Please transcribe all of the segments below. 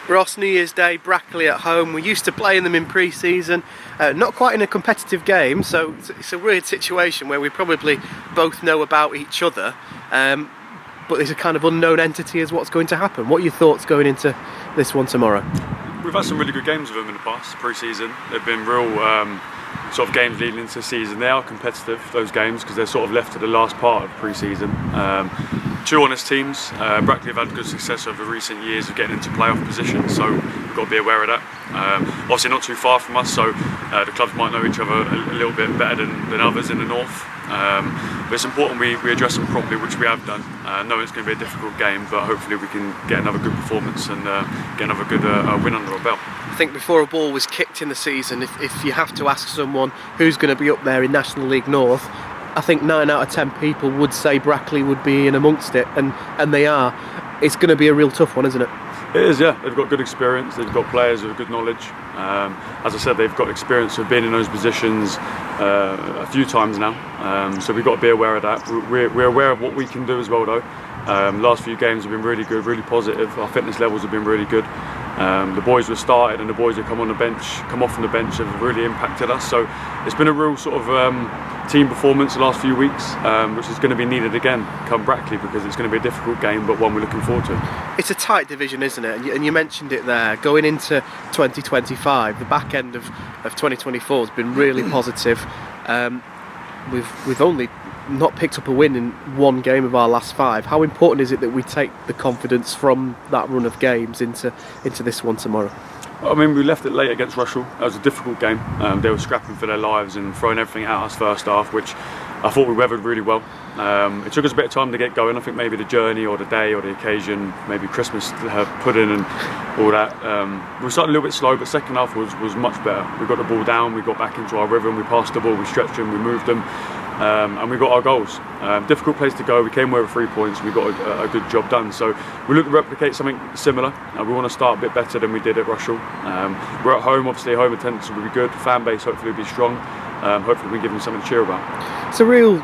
Ross, New Year's Day, Brackley at home. We're used to playing them in pre-season, not quite in a competitive game, so it's a weird situation where we probably both know about each other, but there's a kind of unknown entity as what's going to happen. What are your thoughts going into this one tomorrow? We've had some really good games with them in the past, pre-season. They've been real sort of games leading into the season. They are competitive, those games, because they're sort of left to the last part of pre-season. Two honest teams. Brackley have had good success over recent years of getting into playoff positions, so we've got to be aware of that. Obviously not too far from us, so the clubs might know each other a little bit better than others in the north. But it's important we address them properly, which we have done. Knowing it's going to be a difficult game, but hopefully we can get another good performance and get another good win under our belt. I think before a ball was kicked in the season, if you have to ask someone who's going to be up there in National League North, I think 9 out of 10 people would say Brackley would be in amongst it, and they are. It's going to be a real tough one, isn't it? It is, yeah. They've got good experience, they've got players with good knowledge. As I said, they've got experience of being in those positions a few times now, so we've got to be aware of that. We're aware of what we can do as well, though. Last few games have been really good, really positive. Our fitness levels have been really good. The boys were started and the boys that come off from the bench have really impacted us. So it's been a real sort of team performance the last few weeks, which is going to be needed again come Brackley, because it's going to be a difficult game, but one we're looking forward to. It's a tight division, isn't it? And you mentioned it there. Going into 2025, the back end of 2024 has been really positive. We've only not picked up a win in one game of our last 5. How important is it that we take the confidence from that run of games into this one tomorrow? I mean, we left it late against Russell. That was a difficult game. They were scrapping for their lives and throwing everything at us first half, which I thought we weathered really well. It took us a bit of time to get going. I think maybe the journey or the day or the occasion, maybe Christmas pudding and all that. We started a little bit slow, but second half was much better. We got the ball down, we got back into our rhythm, we passed the ball, we stretched them, we moved them. And we got our goals. Difficult place to go. We came away with 3 points. We got a good job done. So we look to replicate something similar. We want to start a bit better than we did at Russell. We're at home. Obviously, home attendance will be good. Fan base hopefully will be strong. Hopefully, we can give them something to cheer about. It's a real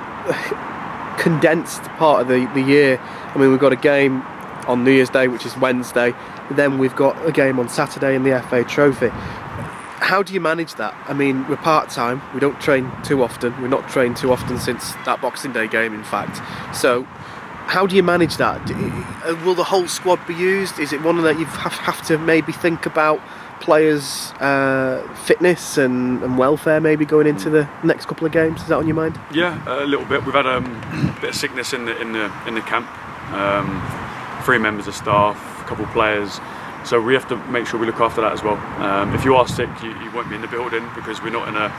condensed part of the year. I mean, we've got a game on New Year's Day, which is Wednesday. Then we've got a game on Saturday in the FA Trophy. How do you manage that? I mean, we're part-time, we don't train too often. We're not trained too often since that Boxing Day game, in fact. So, how do you manage that? Will the whole squad be used? Is it one that you have to maybe think about players' fitness and welfare maybe going into the next couple of games? Is that on your mind? Yeah, a little bit. We've had a bit of sickness in the camp. 3 members of staff, a couple of players. So we have to make sure we look after that as well. If you are sick, you won't be in the building, because we're not in a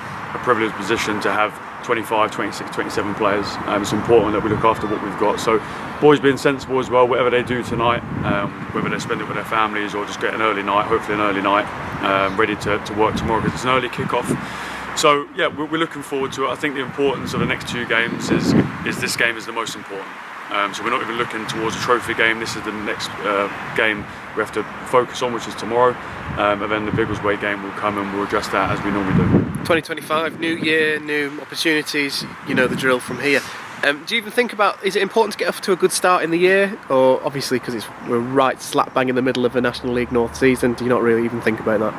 privileged position to have 25, 26, 27 players. It's important that we look after what we've got. So boys being sensible as well, whatever they do tonight, whether they spend it with their families or just get an early night, hopefully an early night, ready to work tomorrow, because it's an early kick-off. So yeah, we're looking forward to it. I think the importance of the next 2 games is this game is the most important. So we're not even looking towards a trophy game. This is the next game we have to focus on, which is tomorrow. And then the Biggleswade game will come and we'll address that as we normally do. 2025, new year, new opportunities, you know the drill from here. Do you even think about, is it important to get off to a good start in the year? Or obviously, because we're right slap bang in the middle of a National League North season, do you not really even think about that?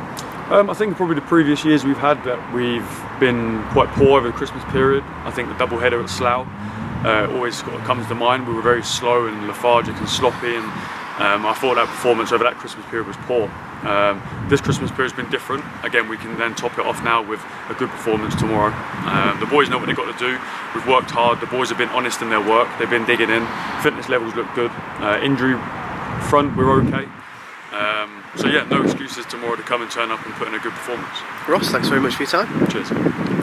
I think probably the previous years we've had that we've been quite poor over the Christmas period. I think the double header at Slough always comes to mind. We were very slow and lethargic and sloppy, and I thought that performance over that Christmas period was poor. This Christmas period has been different. Again, we can then top it off now with a good performance tomorrow. The boys know what they've got to do. We've worked hard. The boys have been honest in their work. They've been digging in. Fitness levels look good. Injury front, we're okay. So yeah, no excuses tomorrow to come and turn up and put in a good performance. Ross, thanks very much for your time. Cheers.